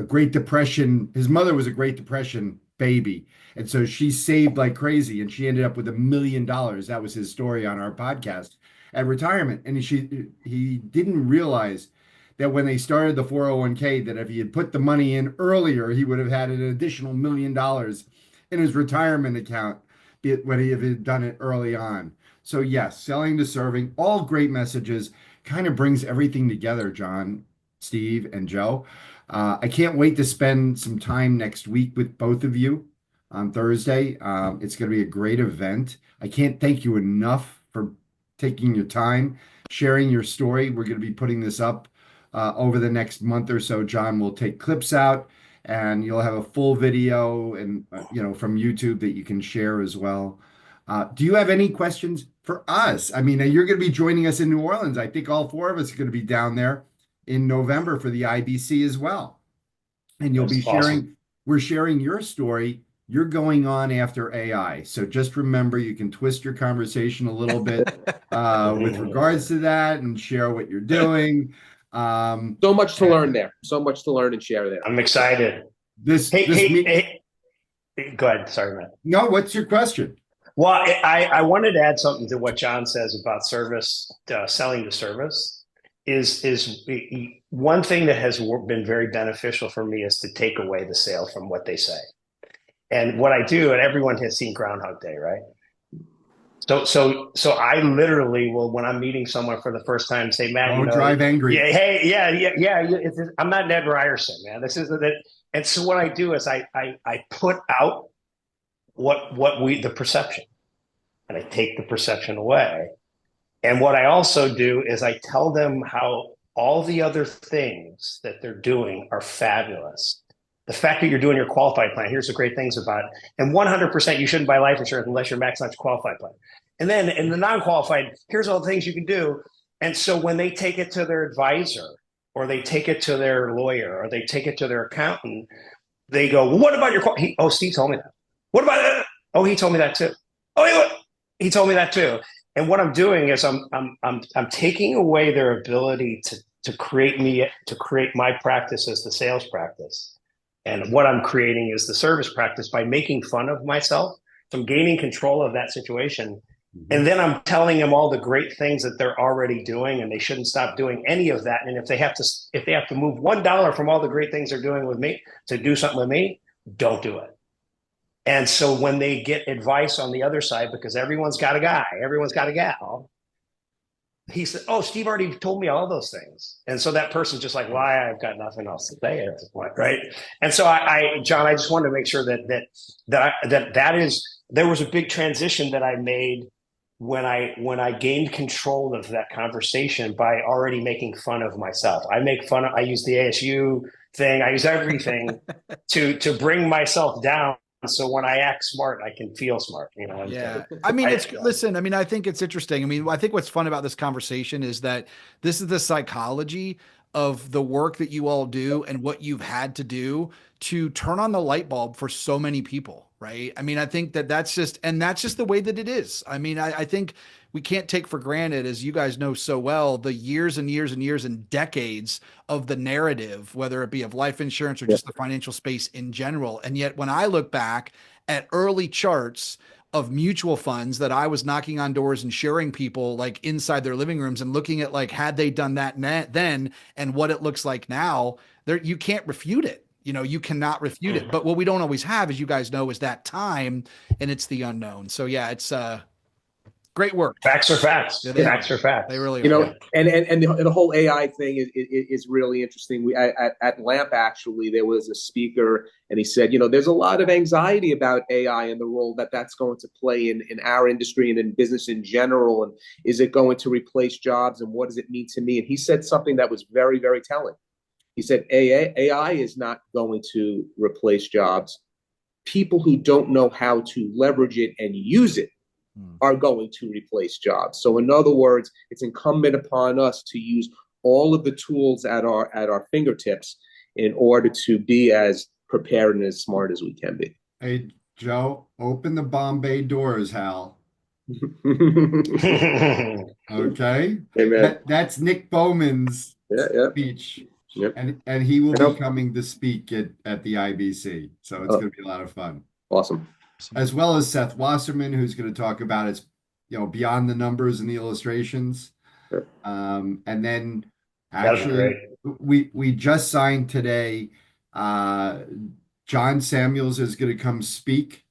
Great Depression. His mother was a Great Depression baby, and so she saved like crazy, and she ended up with $1 million. That was his story on our podcast at retirement, and he didn't realize that when they started the 401k, that if he had put the money in earlier, he would have had an additional $1 million in his retirement account when he had done it early on. So yes, selling to serving, all great messages, kind of brings everything together, John, Steve, and Joe. I can't wait to spend some time next week with both of you on Thursday. It's going to be a great event. I can't thank you enough for taking your time, sharing your story. We're going to be putting this up over the next month or so. John will take clips out, and you'll have a full video and from YouTube that you can share as well. Do you have any questions for us? I mean, you're going to be joining us in New Orleans. I think all four of us are going to be down there in November for the IBC as well. And you'll be sharing, we're sharing your story. You're going on after AI. So just remember, you can twist your conversation a little bit with regards to that and share what you're doing. So much to learn there. So much to learn and share there. I'm excited. Hey, go ahead. Sorry, Matt. No, what's your question? Well, I wanted to add something to what John says about service, selling to service. Is one thing that has been very beneficial for me is to take away the sale from what they say. And what I do, and everyone has seen Groundhog Day, right? So I literally will, when I'm meeting someone for the first time, say, Matt, don't drive angry. Yeah, hey, yeah. I'm not Ned Ryerson, man. This isn't it. And so what I do is I put out the perception, and I take the perception away. And what I also do is I tell them how all the other things that they're doing are fabulous. The fact that you're doing your qualified plan, here's the great things about it. And 100% you shouldn't buy life insurance unless you're maxing out your qualified plan. And then in the non-qualified, here's all the things you can do. And so when they take it to their advisor, or they take it to their lawyer, or they take it to their accountant, they go, well, what about your oh, Steve told me that. What about that? Oh, he told me that too. Oh, he told me that too. And what I'm doing is I'm taking away their ability to create my practice as the sales practice. And what I'm creating is the service practice by making fun of myself. So I'm gaining control of that situation. And then I'm telling them all the great things that they're already doing, and they shouldn't stop doing any of that. And if they have to move $1 from all the great things they're doing with me to do something with me, don't do it. And so when they get advice on the other side, because everyone's got a guy, everyone's got a gal, he said, oh, Steve already told me all those things. And so that person's just like, why? I've got nothing else to say at this point, right? And so John, I just wanted to make sure that there was a big transition that I made when I gained control of that conversation by already making fun of myself. I use the ASU thing, I use everything to bring myself down. So when I act smart, I can feel smart, Yeah. I mean, listen, I mean, I think it's interesting. I mean, I think what's fun about this conversation is that this is the psychology of the work that you all do and what you've had to do to turn on the light bulb for so many people, right? I mean, I think that's just the way that it is. I mean, I think we can't take for granted, as you guys know so well, the years and years and years and decades of the narrative, whether it be of life insurance or just the financial space in general. And yet when I look back at early charts of mutual funds that I was knocking on doors and sharing people like inside their living rooms and looking at like, had they done that then and what it looks like now, you can't refute it. You cannot refute it. But what we don't always have, as you guys know, is that time, and it's the unknown. So yeah, it's great work. Facts are facts. Yeah, facts are facts. They really are. And the whole AI thing is really interesting. At LAMP, actually, there was a speaker, and he said, there's a lot of anxiety about AI and the role that's going to play in our industry and in business in general. And is it going to replace jobs? And what does it mean to me? And he said something that was very, very telling. He said, AI is not going to replace jobs. People who don't know how to leverage it and use it are going to replace jobs. So in other words, it's incumbent upon us to use all of the tools at our fingertips in order to be as prepared and as smart as we can be. Hey, Joe, open the Bombay doors, Hal. Amen. Okay. That's Nick Bowman's Yeah, yeah, speech. yep. And he will I be know. coming to speak at the IBC. So it's Oh, going to be a lot of fun. awesome. As well as Seth Wasserman, who's going to talk about his, beyond the numbers and the illustrations. Sure. And then That'll be great. actually we just signed today. John Samuels is going to come speak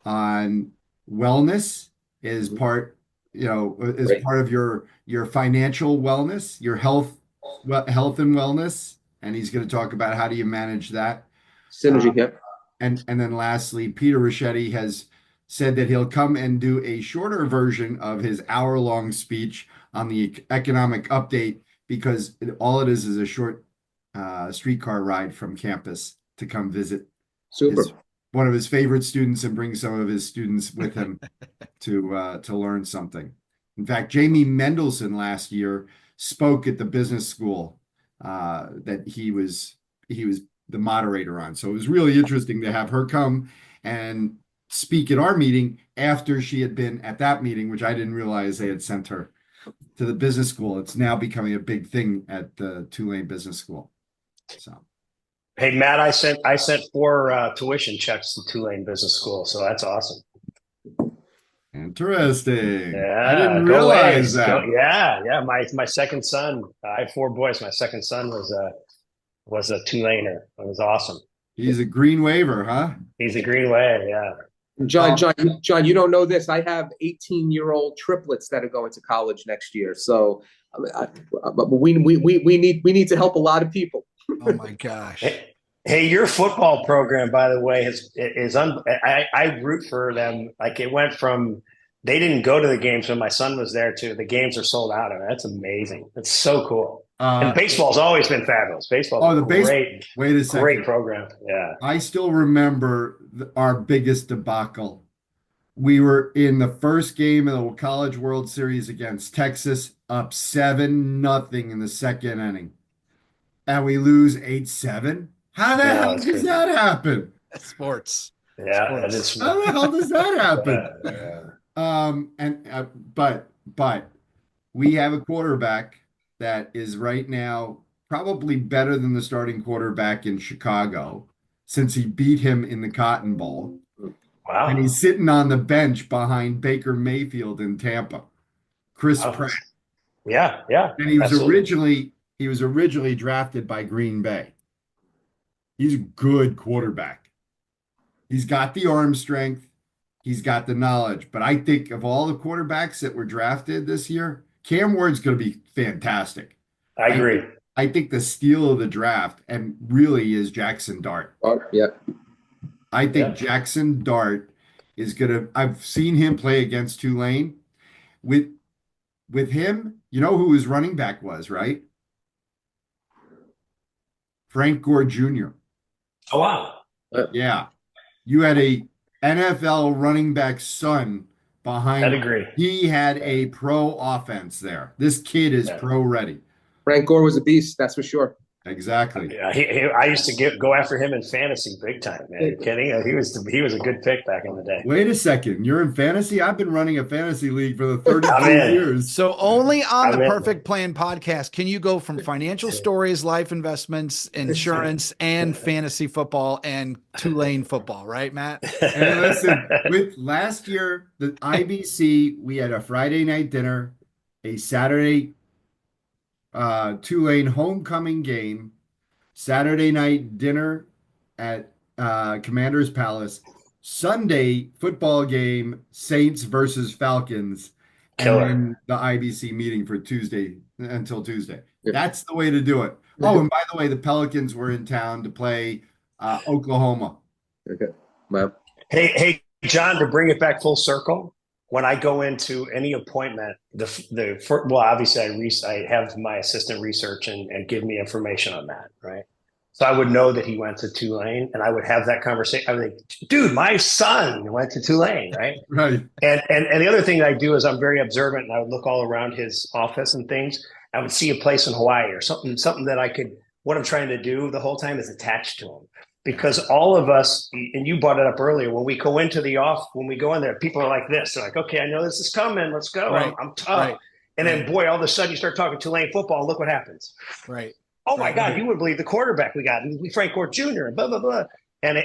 on wellness is part, is Great. part of your financial wellness, your health and wellness, and he's going to talk about how do you manage that. Synergy, yeah. And then lastly, Peter Ricchetti has said that he'll come and do a shorter version of his hour-long speech on the economic update because all it is a short streetcar ride from campus to come visit Super. one of his favorite students and bring some of his students with him to learn something. In fact, Jamie Mendelson last year spoke at the business school that he was the moderator on. So it was really interesting to have her come and speak at our meeting after she had been at that meeting, which I didn't realize they had sent her to the business school. It's now becoming a big thing at the Tulane Business School. So. Hey, Matt, I sent 4 tuition checks to Tulane Business School, so that's awesome. Interesting. Yeah, I didn't go realize A's. that. Yeah. My second son, I have 4 boys. My second son was a Tulaner. It was awesome. He's a green waiver, huh? He's a Green Wave, yeah. John, you don't know this. I have 18-year-old triplets that are going to college next year. So we need to help a lot of people. Oh my gosh. Hey, your football program, by the way, I root for them. Like it went from they didn't go to the games when my son was there to the games are sold out. And that's amazing. That's so cool. And baseball's always been fabulous. Baseball's great. Wait a second. Great program. Yeah. I still remember our biggest debacle. We were in the first game of the College World Series against Texas, up 7-0 in the second inning. And we lose 8-7. How the hell does that happen? Sports. Yeah. Sports. How the hell does that happen? But we have a quarterback that is right now probably better than the starting quarterback in Chicago since he beat him in the Cotton Bowl. Wow. And he's sitting on the bench behind Baker Mayfield in Tampa. Chris Pratt. Yeah. And he was originally drafted by Green Bay. He's a good quarterback. He's got the arm strength. He's got the knowledge. But I think of all the quarterbacks that were drafted this year, Cam Ward's going to be fantastic. I agree. I think the steal of the draft and really is Jackson Dart. Oh, yeah. I think Jackson Dart is going to – I've seen him play against Tulane. With him, you know who his running back was, right? Frank Gore Jr. Oh, wow. Yeah. You had a NFL running back son behind. I'd agree. He had a pro offense there. This kid is pro ready. Frank Gore was a beast, that's for sure. Exactly. Yeah, I used to go after him in fantasy big time, man. Are you kidding? He was a good pick back in the day. Wait a second. You're in fantasy? I've been running a fantasy league for the 32 years. So only on the Perfect Plan podcast can you go from financial stories, life investments, insurance, and fantasy football and Tulane football, right, Matt? And listen, with last year, the IBC, we had a Friday night dinner, a Saturday Tulane homecoming game, Saturday night dinner at Commander's Palace, Sunday football game, Saints versus Falcons, and then the IBC meeting for Tuesday until Tuesday. Yeah. That's the way to do it. Oh, and by the way, the Pelicans were in town to play Oklahoma. Okay, wow. Hey, John, to bring it back full circle. When I go into any appointment, obviously I have my assistant research and give me information on that, right? So I would know that he went to Tulane, and I would have that conversation. I would think, dude, my son went to Tulane, right? Right. And the other thing that I do is I'm very observant, and I would look all around his office and things. I would see a place in Hawaii or something that I could. What I'm trying to do the whole time is attached to him. because all of us, and you brought it up earlier, when we go into the off, when we go in there, people are like this. They're like, okay, I know this is coming. Let's go. Right. I'm tough. Right. And then, boy, all of a sudden you start talking Tulane football, and look what happens. Right. Oh my God, you wouldn't believe the quarterback we got, Frank Gore Jr. and blah blah blah. And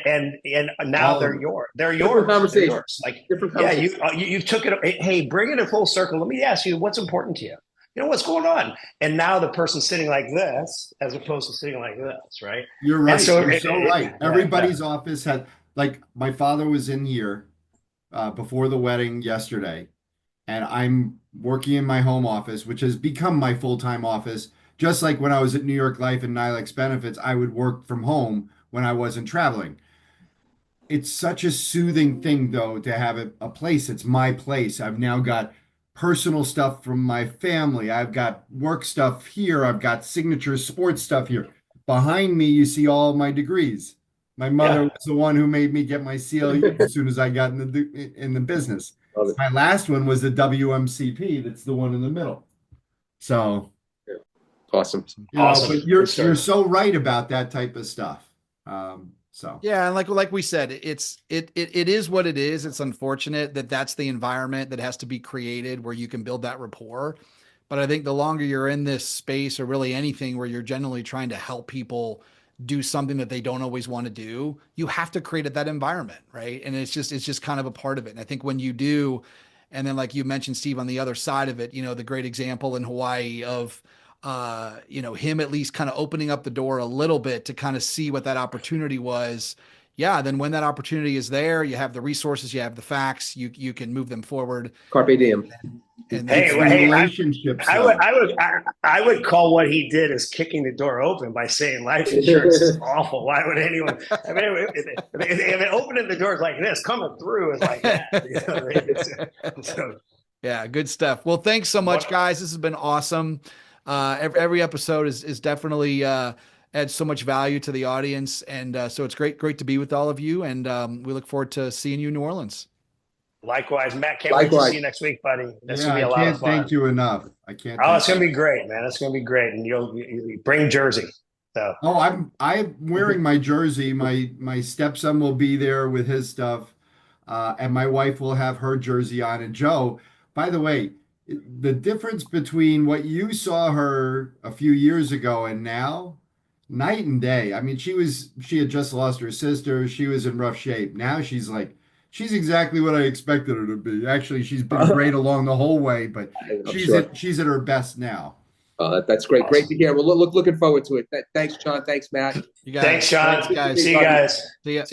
now they're yours. They're yours. Conversation. They're yours. Like, Different yeah, conversation. you took it. Hey, bring it in full circle. Let me ask you, what's important to you? You know, what's going on? And now the person's sitting like this, as opposed to sitting like this, right? You're right. And so You're so right. Everybody's office had, like, my father was in here before the wedding yesterday, and I'm working in my home office, which has become my full-time office. Just like when I was at New York Life and Nilex Benefits, I would work from home when I wasn't traveling. It's such a soothing thing, though, to have a place. It's my place. I've now got personal stuff from my family. I've got work stuff here. I've got signature sports stuff here. Behind me, you see all my degrees. My mother was the one who made me get my CLU as soon as I got in the business. My last one was the WMCP. That's the one in the middle. So awesome. But you're so right about that type of stuff. So yeah, and like we said, it is what it is. It's unfortunate that that's the environment that has to be created where you can build that rapport. But I think the longer you're in this space, or really anything where you're generally trying to help people do something that they don't always want to do, you have to create that environment, right? And it's just kind of a part of it. And I think when you do, and then like you mentioned, Steve, on the other side of it, the great example in Hawaii of him at least kind of opening up the door a little bit to kind of see what that opportunity was. Yeah. Then when that opportunity is there, you have the resources, you have the facts, you can move them forward. Carpe diem. And relationships. I would call what he did as kicking the door open by saying life insurance is awful. Why would anyone? I mean, if opening the doors like this, coming through is like that. So, yeah, good stuff. Well, thanks so much, guys. This has been awesome. Every episode is definitely adds so much value to the audience, and so it's great to be with all of you, and we look forward to seeing you in New Orleans. Likewise, Matt. Can't wait to see you next week, buddy. That's gonna be a lot of fun. I can't thank you enough. I can't. Oh, it's gonna be great, man. It's gonna be great, and you'll bring Jersey. So. Oh, I'm wearing my jersey. My stepson will be there with his stuff, and my wife will have her jersey on. And Joe, by the way, the difference between what you saw her a few years ago and now, night and day. I mean, she had just lost her sister. She was in rough shape. Now she's exactly what I expected her to be. Actually, she's been great along the whole way, but she's at her best now. That's great. Awesome. Great to hear. Well, looking forward to it. Thanks, John. Thanks, Matt. Thanks, Sean. Thanks, guys. See you guys. See ya.